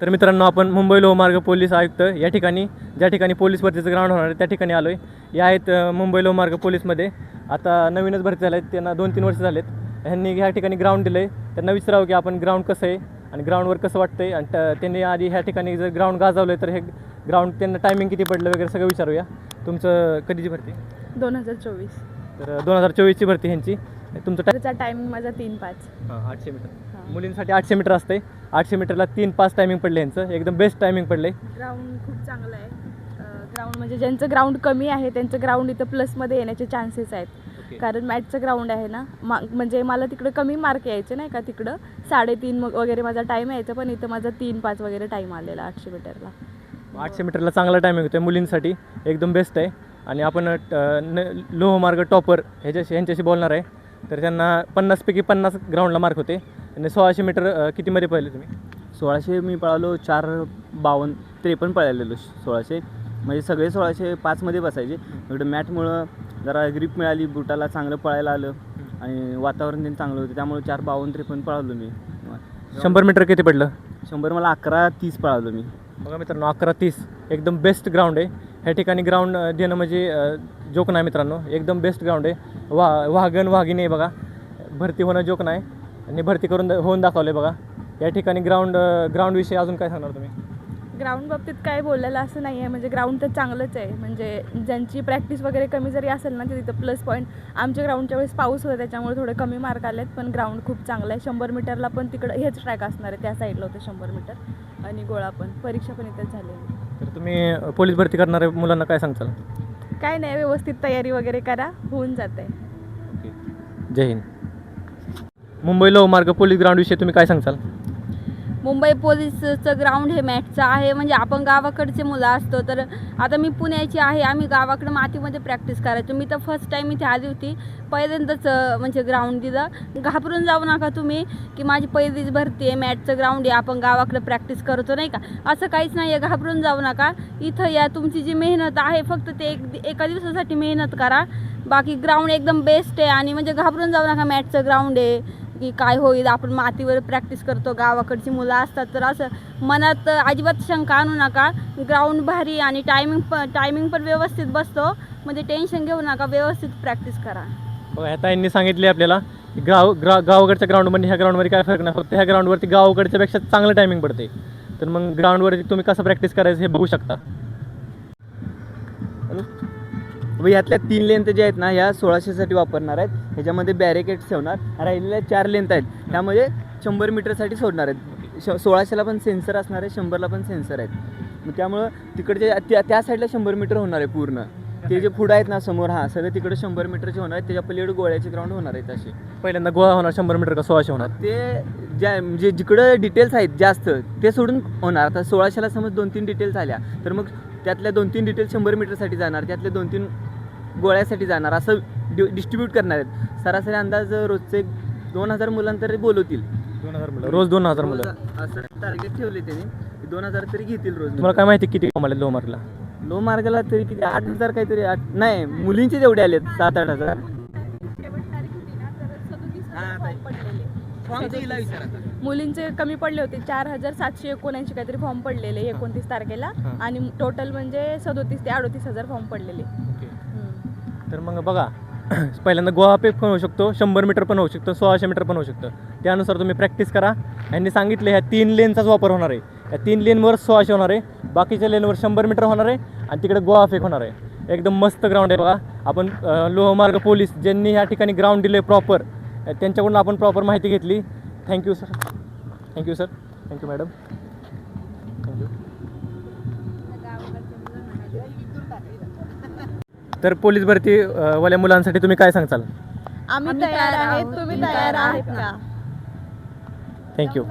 तर मित्रांनो, आपण मुंबई लोहमार्ग पोलीस आयुक्त या ठिकाणी ज्या ठिकाणी पोलीस भरतीचं ग्राउंड होणार आहे त्या ठिकाणी आलो आहे. या आहेत मुंबई लोहमार्ग पोलीसमध्ये. आता नवीनच भरती झाले आहेत, त्यांना 2-3 वर्ष झालेत. ह्यांनी ह्या ठिकाणी ग्राउंड दिलं आहे. त्यांना विचारावं की आपण ग्राउंड कसं आहे आणि ग्राउंडवर कसं वाटतं आहे, आणि त्यांनी आधी ह्या ठिकाणी जर ग्राउंड गाजवलं आहे तर हे ग्राउंड त्यांना टायमिंग किती पडलं वगैरे सगळं विचारूया. तुमचं कधीची भरती? 2024. तर 2024ची भरती ह्यांची. तुमचं त्याचा टायमिंग माझा 3-5. 800 मीटर. मुलींसाठी 800 मीटर असते. 800 मीटरला 3-5 टायमिंग पडले यांचं. एकदम बेस्ट टायमिंग पडले. ग्राउंड खूप चांगलं आहे. ग्राउंड म्हणजे ज्यांचं ग्राउंड कमी आहे त्यांचं ग्राउंड इथं प्लसमध्ये येण्याचे चान्सेस आहेत. कारण मॅटचं ग्राउंड आहे ना, म्हणजे मला तिकडं कमी मार्क यायचे नाही का, तिकडं 3.5 वगैरे माझा टाईम यायचा, पण इथं माझा 3-5 वगैरे टाईम आलेला 800 मीटरला. 800 मीटरला चांगला टायमिंग होतो मुलींसाठी, एकदम बेस्ट आहे. आणि आपण लोहमार्ग टॉपर ह्यांच्याशी बोलणार आहे. तर त्यांना 50पैकी 50 ग्राउंडला मार्क होते. आणि 1600 मीटर कितीमध्ये पळले तुम्ही? 1600 मी पळालो 4:52-53 पळालेलो. 1600 म्हणजे सगळे 1605मध्ये बसायचे. एवढं मॅटमुळं जरा ग्रीप मिळाली, बुटाला चांगलं पळायला आलं आणि वातावरण त्यांनी चांगलं होतं, त्यामुळे 4:52-53 पळालो मी. 100 मीटर किती पडलं? 100 मला 11:30 पळालो मी. बघा मित्रांनो, 11:30 एकदम बेस्ट ग्राउंड आहे. ह्या ठिकाणी ग्राउंड देणं म्हणजे जोक नाही मित्रांनो, एकदम बेस्ट ग्राउंड आहे. वाघन वाघिणी आहे बघा, भरती होणं जोक नाही. आणि भरती होऊन दाखवलं आहे बघा. या ठिकाणी ग्राउंडविषयी अजून काय सांगणार तुम्ही? ग्राउंड बाबतीत काय बोलायला असं नाही आहे, म्हणजे ग्राउंड तर चांगलंच आहे. म्हणजे ज्यांची प्रॅक्टिस वगैरे कमी जरी असेल ना, तर तिथं प्लस पॉईंट. आमच्या ग्राउंडच्या वेळेस पाऊस होता त्याच्यामुळे थोडे कमी मार्क आलेत, पण ग्राउंड खूप चांगलं आहे. 100 मीटरला पण तिकडं हेच ट्रॅक असणार आहे, त्या साईडला होते 100 मीटर. आणि गोळा पण, परीक्षा पण इथंच झालेली. तर तुम्ही पोलीस भरती करणाऱ्या मुलांना काय सांगताल? काय नाही, व्यवस्थित तयारी वगैरे करा, होऊन जात आहे. जय हिंद. मुंबई लोहमार्ग पोलीस ग्राउंडविषयी तुम्ही काय सांगताल? मुंबई पोलीसचं ग्राउंड हे मॅटचं आहे. म्हणजे आपण गावाकडचे मुलं असतो, तर आता मी पुण्याची आहे, आम्ही गावाकडं मातीमध्ये प्रॅक्टिस करायचो. मी तर फर्स्ट टाईम इथे आली होती, पहिल्यांदाच म्हणजे ग्राउंड दिलं. घाबरून जाऊ नका तुम्ही की माझी पहिलीच भरती आहे, मॅटचं ग्राउंड आहे, आपण गावाकडं प्रॅक्टिस करतो नाही का, असं काहीच नाही आहे. घाबरून जाऊ नका, इथं या. तुमची जी मेहनत आहे फक्त ते एका दिवसासाठी मेहनत करा, बाकी ग्राउंड एकदम बेस्ट आहे. आणि म्हणजे घाबरून जाऊ नका, मॅटचं ग्राउंड आहे की काय होईल, आपण मातीवर प्रॅक्टिस करतो, गावाकडची मुलं असतात, तर असं मनात अजिबात शंका आणू नका. ग्राउंड भारी आणि टायमिंग पण व्यवस्थित बसतो, म्हणजे टेन्शन घेऊ नका, व्यवस्थित प्रॅक्टिस करा. बघा, ह्या ताईंनी सांगितले आपल्याला गावाकडच्या ग्राउंडमध्ये ह्या ग्राउंडमध्ये काय फरक नाही, फक्त ह्या ग्राउंडवरती गावाकडच्यापेक्षा चांगलं टायमिंग पडते. तर मग ग्राउंडवरती तुम्ही कसं प्रॅक्टिस करायचं हे बघू शकता. ह्यातल्या 3 लेंथ ज्या आहेत ना, ह्या 1600साठी वापरणार आहेत. ह्याच्यामध्ये बॅरिकेड्स ठेवणार, राहिलेल्या 4 लेंथ आहेत त्यामध्ये 100 मीटरसाठी सोडणार आहेत. 1600ला पण सेन्सर असणार आहे, 100ला पण सेन्सर आहेत. मग त्यामुळं तिकडचे त्या साईडला 100 मीटर होणार आहे पूर्ण. ते जे पुढं आहेत ना समोर, सगळे तिकडे 100 मीटरचे होणार आहेत. त्याच्या पलीकडे गोळ्याचे ग्राउंड होणार आहेत. असे पहिल्यांदा गोळा होणार 100 मीटर का 1600 होणार? ते म्हणजे जिकडं डिटेल्स आहेत जास्त ते सोडून होणार. आता 1600ला समज 2-3 डिटेल्स आल्या, तर मग त्यातल्या 2-3 डिटेल्स 100 मीटरसाठी जाणार, त्यातले 2-3 गोळ्यासाठी जाणार, असं डिस्ट्रीब्यूट करणार आहेत. सरासरी अंदाज रोजचे 2000 मुलांतरी बोलवतील. 2000 मुलं रोज? 2000 मुलं असं टार्गेट ठेवले त्यांनी, 2000 तरी घेतील रोज. तुम्हाला काय माहिती किती कमाले लोहमार्गला? लो मार्गाला तरी किती 8000 काहीतरी, नाही मुलींचे जेवढे आलेत 7-8 हजार. मुलींचे कमी पडले होते, 4779 काहीतरी फॉर्म पडलेले 29 तारखेला. आणि टोटल म्हणजे 37 ते 38 हजार फॉर्म पडलेले. तर मग बघा, पहिल्यांदा गोळा पेक पण होऊ शकतो, 100 मीटर पण होऊ शकतं, 1600 मीटर पण होऊ शकतं. त्यानुसार तुम्ही प्रॅक्टिस करा. यांनी सांगितले ह्या 3 लेनचाच वापर होणार आहे. या 3 लेनवर 1600 होणार आहे, बाकीच्या लेनवर 100 मीटर होणार आहे आणि तिकडे गोळा फेक होणार आहे. एकदम मस्त ग्राउंड आहे बघा. आपण लोहमार्ग पोलीस ज्यांनी ह्या ठिकाणी ग्राउंड दिले प्रॉपर, त्यांच्याकडून आपण प्रॉपर माहिती घेतली. Thank you sir. Thank you sir. Thank you madam. Thank you. तर पोलीस भरती वाल्या मुलांसाठी तुम्ही काय सांगताल? आम्ही तयार आहेत, तुम्ही तयार आहात का? थँक्यू.